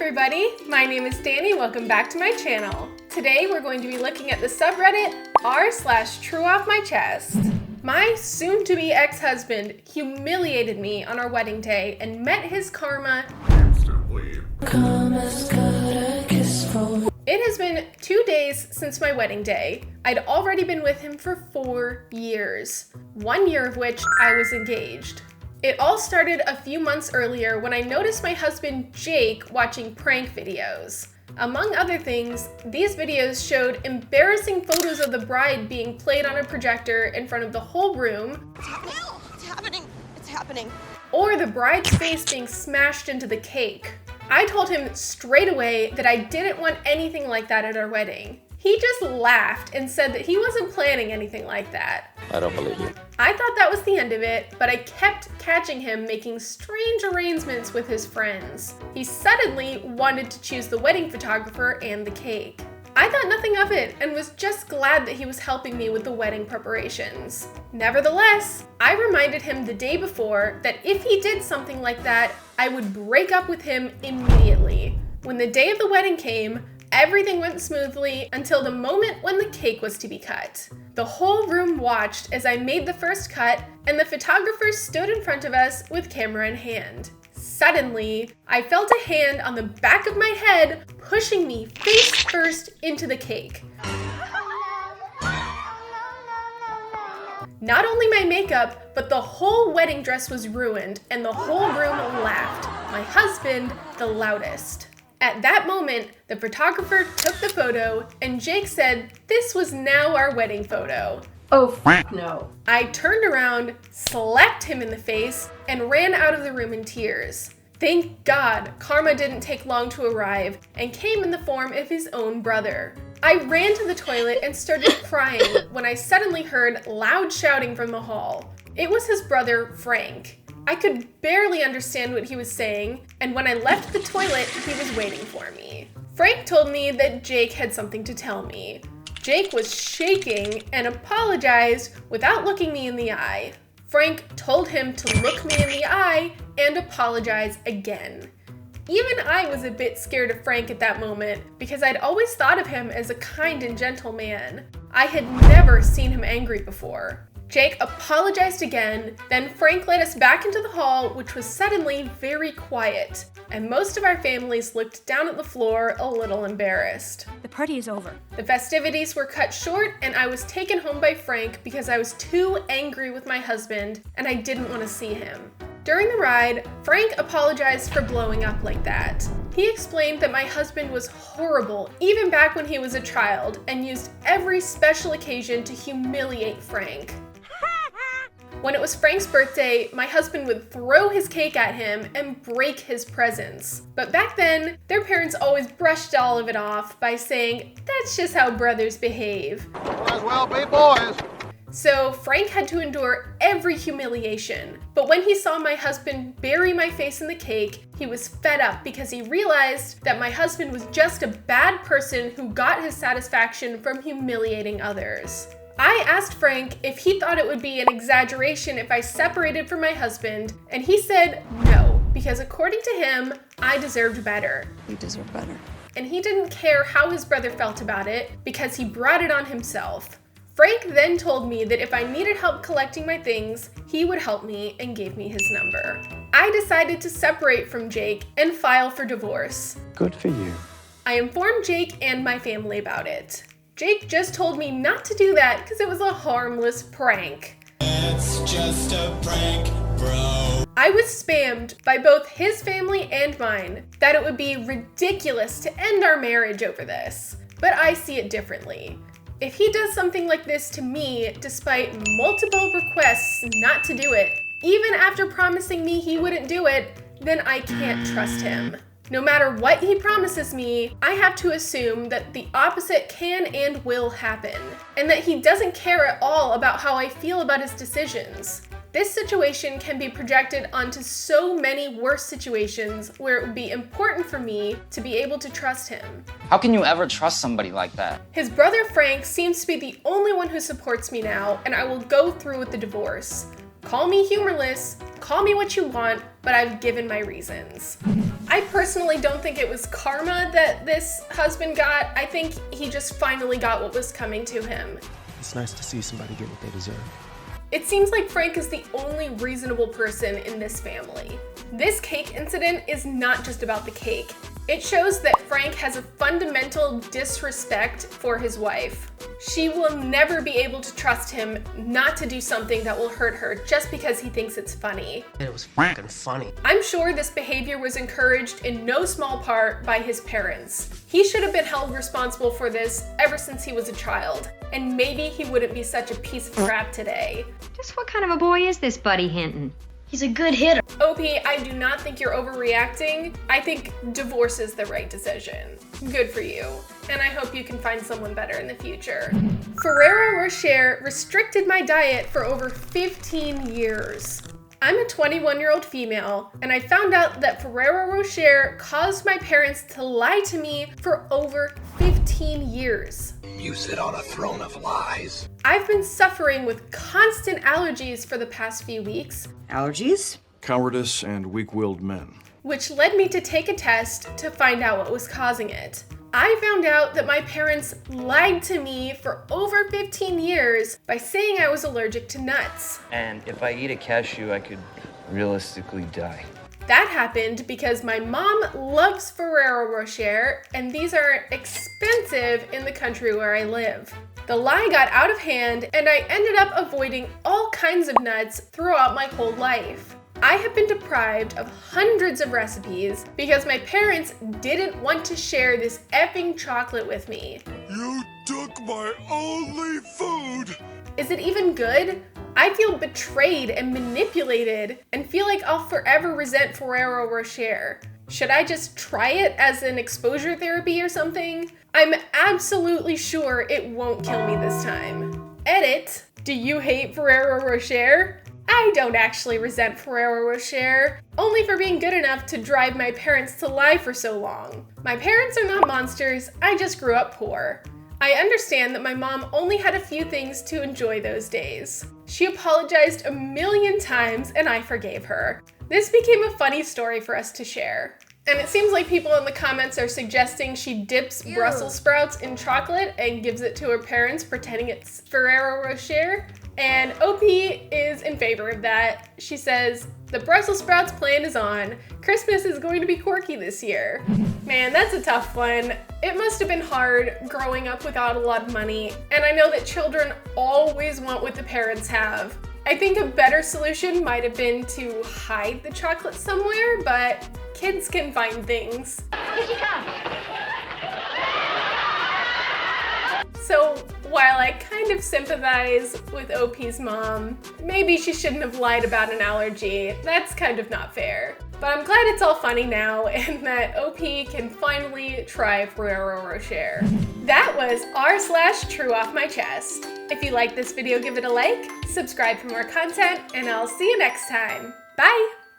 everybody, my name is Dani. Welcome back to my channel. Today we're going to be looking at the subreddit r/TrueOffMyChest. My soon-to-be ex-husband humiliated me on our wedding day and met his karma instantly. It has been 2 days since my wedding day. I'd already been with him for 4 years, 1 year of which I was engaged. It all started a few months earlier when I noticed my husband Jake watching prank videos. Among other things, these videos showed embarrassing photos of the bride being played on a projector in front of the whole room. It's happening. It's happening. Or the bride's face being smashed into the cake. I told him straight away that I didn't want anything like that at our wedding. He just laughed and said that he wasn't planning anything like that. I don't believe you. I thought that was the end of it, but I kept catching him making strange arrangements with his friends. He suddenly wanted to choose the wedding photographer and the cake. I thought nothing of it and was just glad that he was helping me with the wedding preparations. Nevertheless, I reminded him the day before that if he did something like that, I would break up with him immediately. When the day of the wedding came, everything went smoothly until the moment when the cake was to be cut. The whole room watched as I made the first cut, and the photographer stood in front of us with camera in hand. Suddenly, I felt a hand on the back of my head pushing me face first into the cake. Not only my makeup, but the whole wedding dress was ruined, and the whole room laughed. My husband, the loudest. At that moment, the photographer took the photo, and Jake said this was now our wedding photo. Oh, no. I turned around, slapped him in the face, and ran out of the room in tears. Thank God, karma didn't take long to arrive and came in the form of his own brother. I ran to the toilet and started crying when I suddenly heard loud shouting from the hall. It was his brother, Frank. I could barely understand what he was saying, and when I left the toilet, he was waiting for me. Frank told me that Jake had something to tell me. Jake was shaking and apologized without looking me in the eye. Frank told him to look me in the eye and apologize again. Even I was a bit scared of Frank at that moment because I'd always thought of him as a kind and gentle man. I had never seen him angry before. Jake apologized again, then Frank led us back into the hall, which was suddenly very quiet, and most of our families looked down at the floor a little embarrassed. The party is over. The festivities were cut short, and I was taken home by Frank because I was too angry with my husband, and I didn't want to see him. During the ride, Frank apologized for blowing up like that. He explained that my husband was horrible even back when he was a child and used every special occasion to humiliate Frank. When it was Frank's birthday, my husband would throw his cake at him and break his presents. But back then, their parents always brushed all of it off by saying, "That's just how brothers behave." Might as well be boys. So Frank had to endure every humiliation. But when he saw my husband bury my face in the cake, he was fed up because he realized that my husband was just a bad person who got his satisfaction from humiliating others. I asked Frank if he thought it would be an exaggeration if I separated from my husband, and he said no, because according to him, I deserved better. You deserve better. And he didn't care how his brother felt about it because he brought it on himself. Frank then told me that if I needed help collecting my things, he would help me and gave me his number. I decided to separate from Jake and file for divorce. Good for you. I informed Jake and my family about it. Jake just told me not to do that because it was a harmless prank. It's just a prank, bro. I was spammed by both his family and mine that it would be ridiculous to end our marriage over this. But I see it differently. If he does something like this to me, despite multiple requests not to do it, even after promising me he wouldn't do it, then I can't trust him. No matter what he promises me, I have to assume that the opposite can and will happen, and that he doesn't care at all about how I feel about his decisions. This situation can be projected onto so many worse situations where it would be important for me to be able to trust him. How can you ever trust somebody like that? His brother Frank seems to be the only one who supports me now, and I will go through with the divorce. Call me humorless, call me what you want, but I've given my reasons. I personally don't think it was karma that this husband got. I think he just finally got what was coming to him. It's nice to see somebody get what they deserve. It seems like Frank is the only reasonable person in this family. This cake incident is not just about the cake. It shows that Frank has a fundamental disrespect for his wife. She will never be able to trust him not to do something that will hurt her just because he thinks it's funny. It was fucking funny. I'm sure this behavior was encouraged in no small part by his parents. He should have been held responsible for this ever since he was a child, and maybe he wouldn't be such a piece of crap today. Just what kind of a boy is this Buddy Hinton? He's a good hitter. OP, I do not think you're overreacting. I think divorce is the right decision. Good for you. And I hope you can find someone better in the future. Ferrero Rocher restricted my diet for over 15 years. I'm a 21-year-old female, and I found out that Ferrero Rocher caused my parents to lie to me for over 15 years. You sit on a throne of lies. I've been suffering with constant allergies for the past few weeks. Allergies? Cowardice and weak-willed men. Which led me to take a test to find out what was causing it. I found out that my parents lied to me for over 15 years by saying I was allergic to nuts. And if I eat a cashew, I could realistically die. That happened because my mom loves Ferrero Rocher, and these are expensive in the country where I live. The lie got out of hand, and I ended up avoiding all kinds of nuts throughout my whole life. I have been deprived of hundreds of recipes because my parents didn't want to share this effing chocolate with me. You took my only food! Is it even good? I feel betrayed and manipulated and feel like I'll forever resent Ferrero Rocher. Should I just try it as an exposure therapy or something? I'm absolutely sure it won't kill me this time. Edit, do you hate Ferrero Rocher? I don't actually resent Ferrero Rocher, only for being good enough to drive my parents to lie for so long. My parents are not monsters, I just grew up poor. I understand that my mom only had a few things to enjoy those days. She apologized a million times and I forgave her. This became a funny story for us to share. And it seems like people in the comments are suggesting she dips Brussels sprouts in chocolate and gives it to her parents pretending it's Ferrero Rocher. And OP is in favor of that. She says, the Brussels sprouts plan is on. Christmas is going to be quirky this year. Man, that's a tough one. It must have been hard growing up without a lot of money. And I know that children always want what the parents have. I think a better solution might have been to hide the chocolate somewhere, but kids can find things. Here she comes. So while I kind of sympathize with OP's mom, maybe she shouldn't have lied about an allergy. That's kind of not fair. But I'm glad it's all funny now and that OP can finally try Ferrero Rocher. That was r/TrueOffMyChest. If you like this video, give it a like, subscribe for more content, and I'll see you next time. Bye!